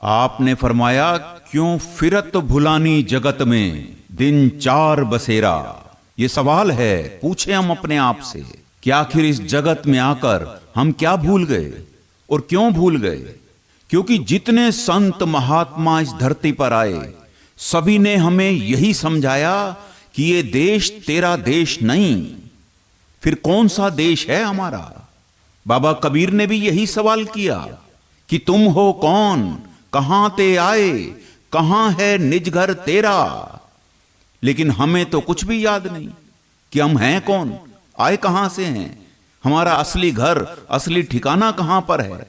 आपने फरमाया, क्यों फिरत भुलानी जगत में दिन चार बसेरा। ये सवाल है, पूछे हम अपने आप से कि आखिर इस जगत में आकर हम क्या भूल गए और क्यों भूल गए। क्योंकि जितने संत महात्मा इस धरती पर आए, सभी ने हमें यही समझाया कि ये देश तेरा देश नहीं, फिर कौन सा देश है हमारा। बाबा कबीर ने भी यही सवाल किया कि तुम हो कौन, कहां ते आए, कहां है निज घर तेरा। लेकिन हमें तो कुछ भी याद नहीं कि हम हैं कौन, आए कहां से हैं, हमारा असली घर, असली ठिकाना कहां पर है।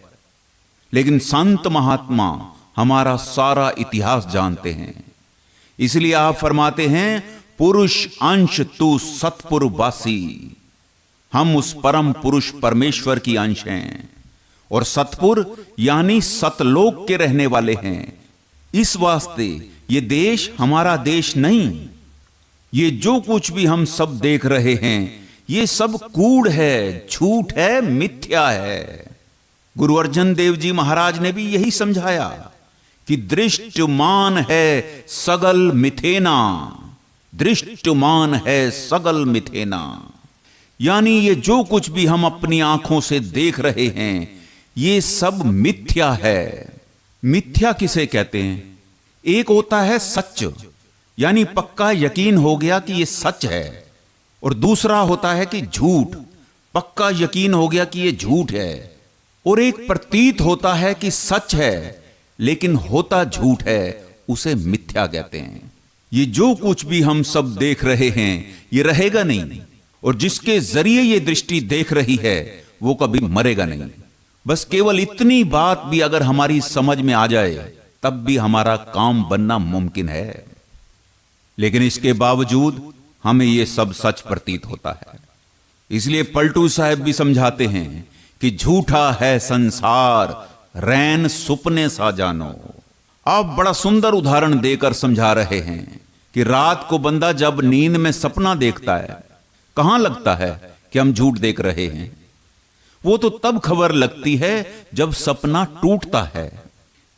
लेकिन संत महात्मा हमारा सारा इतिहास जानते हैं। इसलिए आप फरमाते हैं, पुरुष अंश तू सतपुर वासी। हम उस परम पुरुष परमेश्वर की अंश हैं और सतपुर यानी सतलोक के रहने वाले हैं। इस वास्ते ये देश हमारा देश नहीं। ये जो कुछ भी हम सब देख रहे हैं, ये सब कूड़ है, झूठ है, मिथ्या है। गुरु अर्जन देव जी महाराज ने भी यही समझाया कि दृष्टमान है सगल मिथेना, दृष्टमान है सगल मिथेना। यानी ये जो कुछ भी हम अपनी आंखों से देख रहे हैं, ये सब मिथ्या है। मिथ्या किसे कहते हैं? एक होता है सच, यानी पक्का यकीन हो गया कि ये सच है, और दूसरा होता है कि झूठ, पक्का यकीन हो गया कि ये झूठ है। और एक प्रतीत होता है कि सच है लेकिन होता झूठ है, उसे मिथ्या कहते हैं। ये जो कुछ भी हम सब देख रहे हैं, ये रहेगा नहीं, और जिसके जरिए ये दृष्टि देख रही है वो कभी मरेगा नहीं। बस केवल इतनी बात भी अगर हमारी समझ में आ जाए, तब भी हमारा काम बनना मुमकिन है। लेकिन इसके बावजूद हमें यह सब सच प्रतीत होता है। इसलिए पलटू साहब भी समझाते हैं कि झूठा है संसार, रैन सुपने सा जानो। आप बड़ा सुंदर उदाहरण देकर समझा रहे हैं कि रात को बंदा जब नींद में सपना देखता है, कहां लगता है कि हम झूठ देख रहे हैं? वो तो तब खबर लगती है जब सपना टूटता है।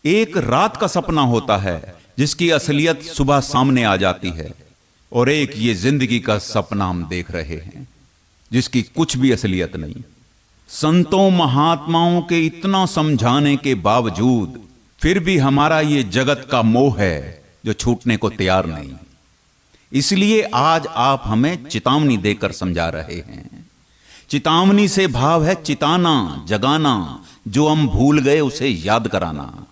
एक रात का सपना होता है जिसकी असलियत सुबह सामने आ जाती है, और एक ये जिंदगी का सपना हम देख रहे हैं जिसकी कुछ भी असलियत नहीं। संतों महात्माओं के इतना समझाने के बावजूद फिर भी हमारा ये जगत का मोह है जो छूटने को तैयार नहीं। इसलिए आज आप हमें चेतावनी देकर समझा रहे हैं। चेतावनी से भाव है चिताना, जगाना, जो हम भूल गए उसे याद कराना।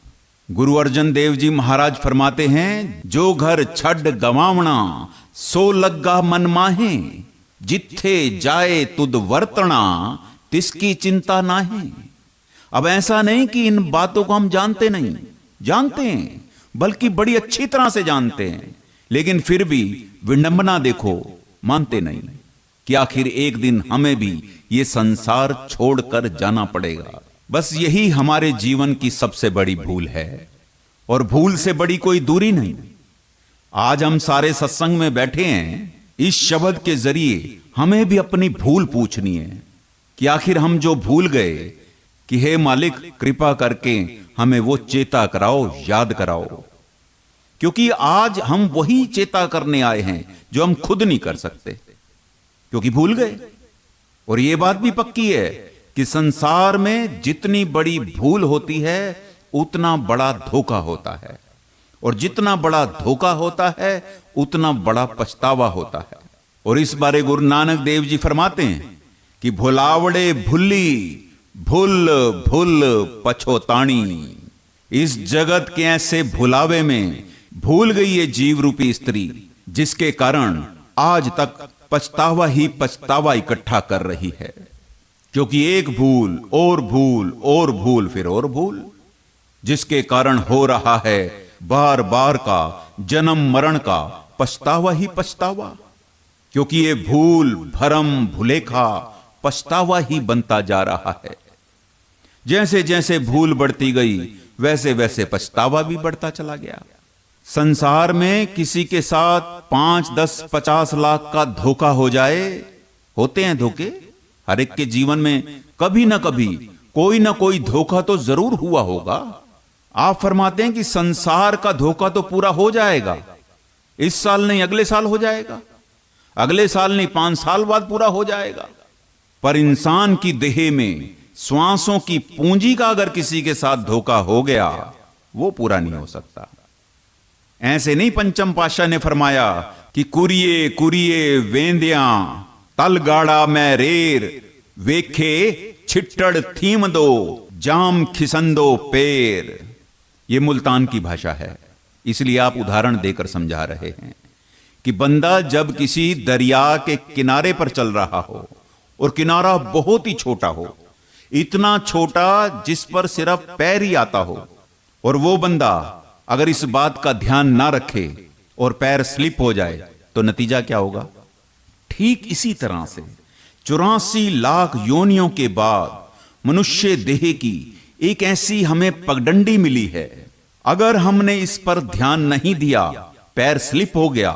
गुरु अर्जन देव जी महाराज फरमाते हैं, जो घर छड गवावना सो लग्गा मन माहे, जिथे जाए तुद वर्तना तिसकी चिंता नाहे। अब ऐसा नहीं कि इन बातों को हम जानते नहीं, जानते हैं, बल्कि बड़ी अच्छी तरह से जानते हैं, लेकिन फिर भी विडंबना देखो, मानते नहीं कि आखिर एक दिन हमें भी ये संसार छोड़कर जाना पड़ेगा। बस यही हमारे जीवन की सबसे बड़ी भूल है, और भूल से बड़ी कोई दूरी नहीं। आज हम सारे सत्संग में बैठे हैं, इस शब्द के जरिए हमें भी अपनी भूल पूछनी है कि आखिर हम जो भूल गए, कि हे मालिक कृपा करके हमें वो चेता कराओ, याद कराओ। क्योंकि आज हम वही चेता करने आए हैं जो हम खुद नहीं कर सकते, क्योंकि भूल गए। और ये बात भी पक्की है कि संसार में जितनी बड़ी भूल होती है उतना बड़ा धोखा होता है, और जितना बड़ा धोखा होता है उतना बड़ा पछतावा होता है। और इस बारे गुरु नानक देव जी फरमाते हैं कि भुलावड़े भुल्ली भुल भुल पछोताणी। इस जगत के ऐसे भुलावे में भूल गई ये जीव रूपी स्त्री, जिसके कारण आज तक पछतावा ही पछतावा इकट्ठा कर रही है। क्योंकि एक भूल और भूल और भूल फिर और भूल, जिसके कारण हो रहा है बार बार का जन्म मरण का पछतावा ही पछतावा। क्योंकि ये भूल भरम भुलेखा पछतावा ही बनता जा रहा है। जैसे जैसे भूल बढ़ती गई वैसे वैसे पछतावा भी बढ़ता चला गया। संसार में किसी के साथ 5, 10, 50 लाख का धोखा हो जाए, होते हैं धोखे, हर एक के जीवन में कभी ना कभी कोई ना कोई धोखा तो जरूर हुआ होगा। आप फरमाते हैं कि संसार का धोखा तो पूरा हो जाएगा, इस साल नहीं अगले साल हो जाएगा, अगले साल नहीं 5 साल बाद पूरा हो जाएगा। पर इंसान की देह में श्वासों की पूंजी का अगर किसी के साथ धोखा हो गया, वो पूरा नहीं हो सकता। ऐसे नहीं पंचम पातशाह ने फरमाया कि कुरिए कुरिए वेंदिया तल गाड़ा मैं रेर वेखे छिट्टड़ थीम दो जाम खिसंदो पेर। ये मुल्तान की भाषा है, इसलिए आप उदाहरण देकर समझा रहे हैं कि बंदा जब किसी दरिया के किनारे पर चल रहा हो और किनारा बहुत ही छोटा हो, इतना छोटा जिस पर सिर्फ पैर ही आता हो, और वो बंदा अगर इस बात का ध्यान ना रखे और पैर स्लिप हो जाए तो नतीजा क्या होगा। ठीक इसी तरह से 84 लाख योनियों के बाद मनुष्य देह की एक ऐसी हमें पगडंडी मिली है, अगर हमने इस पर ध्यान नहीं दिया, पैर स्लिप हो गया,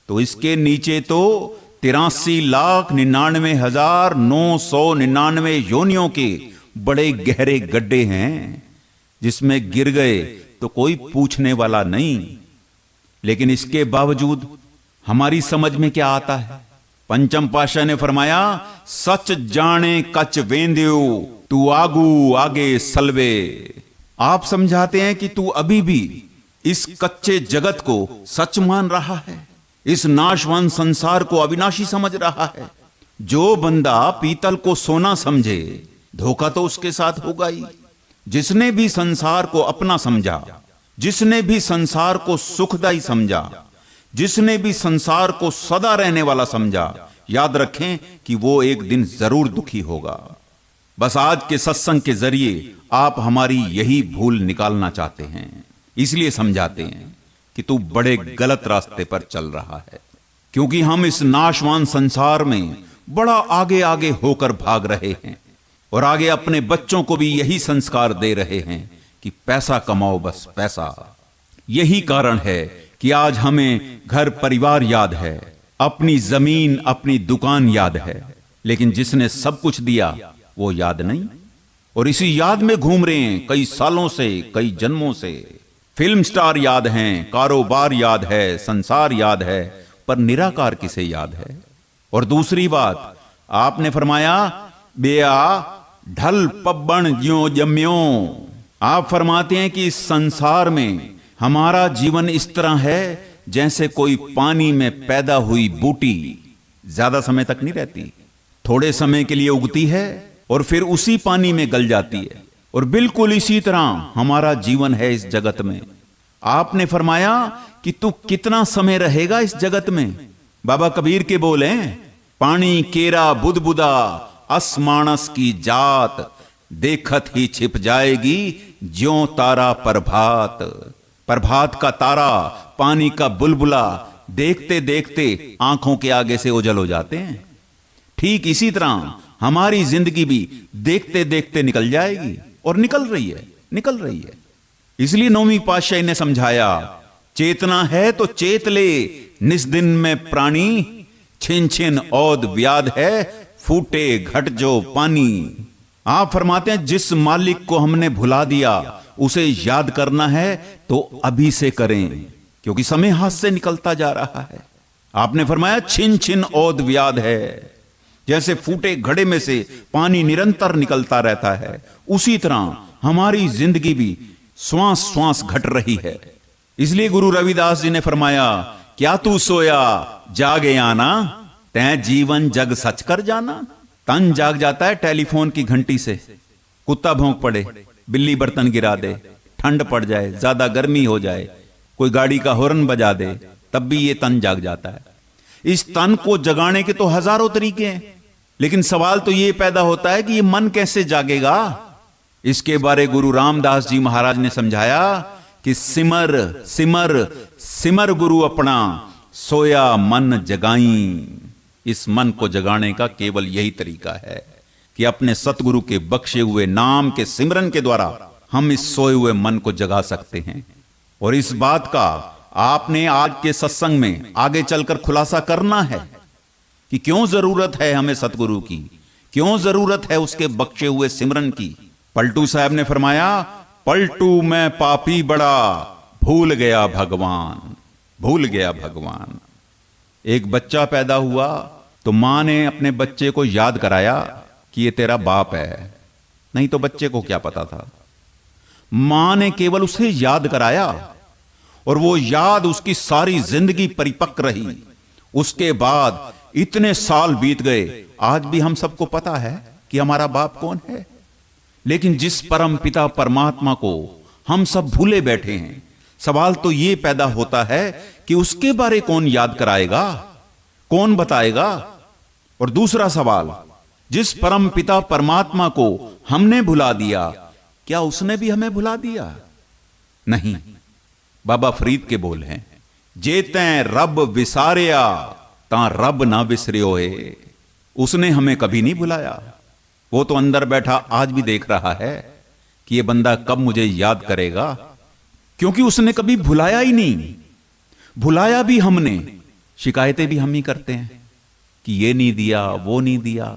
तो इसके नीचे तो 83,99,999 योनियों के बड़े गहरे गड्ढे हैं, जिसमें गिर गए तो कोई पूछने वाला नहीं। लेकिन इसके बावजूद हमारी समझ में क्या आता है। पंचम पातशाह ने फरमाया, सच जाने कच वेंद्यो तू आगू आगे सलवे। आप समझाते हैं कि तू अभी भी इस कच्चे जगत को सच मान रहा है, इस नाशवान संसार को अविनाशी समझ रहा है। जो बंदा पीतल को सोना समझे, धोखा तो उसके साथ होगा ही। जिसने भी संसार को अपना समझा, जिसने भी संसार को सुखदायी समझा, जिसने भी संसार को सदा रहने वाला समझा, याद रखें कि वो एक दिन जरूर दुखी होगा। बस आज के सत्संग के जरिए आप हमारी यही भूल निकालना चाहते हैं, इसलिए समझाते हैं कि तू बड़े गलत रास्ते पर चल रहा है, क्योंकि हम इस नाशवान संसार में बड़ा आगे आगे होकर भाग रहे हैं और आगे अपने बच्चों को भी यही संस्कार दे रहे हैं कि पैसा कमाओ, बस पैसा। यही कारण है कि आज हमें घर परिवार याद है, अपनी जमीन अपनी दुकान याद है, लेकिन जिसने सब कुछ दिया वो याद नहीं, और इसी याद में घूम रहे हैं कई सालों से, कई जन्मों से। फिल्म स्टार याद हैं, कारोबार याद है, संसार याद है, पर निराकार किसे याद है। और दूसरी बात आपने फरमाया, बेया ढल पब्बण ज्यों जम्यो। आप फरमाते हैं कि इस संसार में हमारा जीवन इस तरह है जैसे कोई पानी में पैदा हुई बूटी, ज्यादा समय तक नहीं रहती, थोड़े समय के लिए उगती है और फिर उसी पानी में गल जाती है। और बिल्कुल इसी तरह हमारा जीवन है इस जगत में। आपने फरमाया कि तू कितना समय रहेगा इस जगत में। बाबा कबीर के बोले, पानी केरा बुदबुदा असमानस की जात, देखत ही छिप जाएगी ज्यों तारा प्रभात। प्रभात का तारा, पानी का बुलबुला देखते देखते आंखों के आगे से ओझल हो जाते हैं। ठीक इसी तरह हमारी जिंदगी भी देखते देखते निकल जाएगी, और निकल रही है, निकल रही है। इसलिए नौवीं पातशाही ने समझाया, चेतना है तो चेत ले निस दिन में प्राणी, छिन छिन औद व्याध है फूटे घट जो पानी। आप फरमाते हैं जिस मालिक को हमने भुला दिया उसे याद करना है तो अभी से करें, क्योंकि समय हाथ से निकलता जा रहा है। आपने फरमाया छिन छिन औद व्याध है, जैसे फूटे घड़े में से पानी निरंतर निकलता रहता है, उसी तरह हमारी जिंदगी भी श्वास श्वास घट रही है। इसलिए गुरु रविदास जी ने फरमाया, क्या तू सोया जागे आना, तै जीवन जग सच कर जाना। तन जाग जाता है टेलीफोन की घंटी से, कुत्ता भौंक पड़े, बिल्ली बर्तन गिरा दे, ठंड पड़ जाए, ज्यादा गर्मी हो जाए, कोई गाड़ी का हॉर्न बजा दे, तब भी ये तन जाग जाता है। इस तन को जगाने के तो हजारों तरीके हैं, लेकिन सवाल तो ये पैदा होता है कि ये मन कैसे जागेगा। इसके बारे गुरु रामदास जी महाराज ने समझाया कि सिमर सिमर सिमर गुरु अपना, सोया मन जगाई। इस मन को जगाने का केवल यही तरीका है कि अपने सतगुरु के बख्शे हुए नाम के सिमरन के द्वारा हम इस सोए हुए मन को जगा सकते हैं। और इस बात का आपने आज के सत्संग में आगे चलकर खुलासा करना है कि क्यों जरूरत है हमें सतगुरु की, क्यों जरूरत है उसके बख्शे हुए सिमरन की। पलटू साहब ने फरमाया, पलटू मैं पापी बड़ा, भूल गया भगवान, भूल गया भगवान। एक बच्चा पैदा हुआ तो मां ने अपने बच्चे को याद कराया कि ये तेरा बाप है, नहीं तो बच्चे को क्या पता था। मां ने केवल उसे याद कराया और वो याद उसकी सारी जिंदगी परिपक्व रही। उसके बाद इतने साल बीत गए, आज भी हम सबको पता है कि हमारा बाप कौन है। लेकिन जिस परम पिता परमात्मा को हम सब भूले बैठे हैं, सवाल तो ये पैदा होता है कि उसके बारे कौन याद कराएगा, कौन बताएगा। और दूसरा सवाल, जिस परम पिता परमात्मा को हमने भुला दिया, क्या उसने भी हमें भुला दिया? नहीं। बाबा फरीद के बोल हैं, जे तैं रब विसारिया तां रब ना विसरियो है। उसने हमें कभी नहीं भुलाया। वो तो अंदर बैठा आज भी देख रहा है कि ये बंदा कब मुझे याद करेगा, क्योंकि उसने कभी भुलाया ही नहीं। भुलाया भी हमने, शिकायतें भी हम ही करते हैं कि ये नहीं दिया, वो नहीं दिया।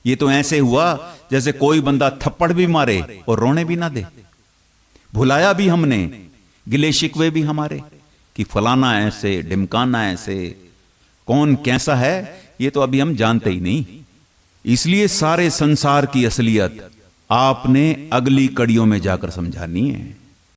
ये तो ऐसे हुआ जैसे कोई बंदा थप्पड़ भी मारे और रोने भी ना दे। भुलाया भी हमने, गिले शिकवे भी हमारे कि फलाना ऐसे, ढिमकाना ऐसे, कौन कैसा है ये तो अभी हम जानते ही नहीं। इसलिए सारे संसार की असलियत आपने अगली कड़ियों में जाकर समझानी है।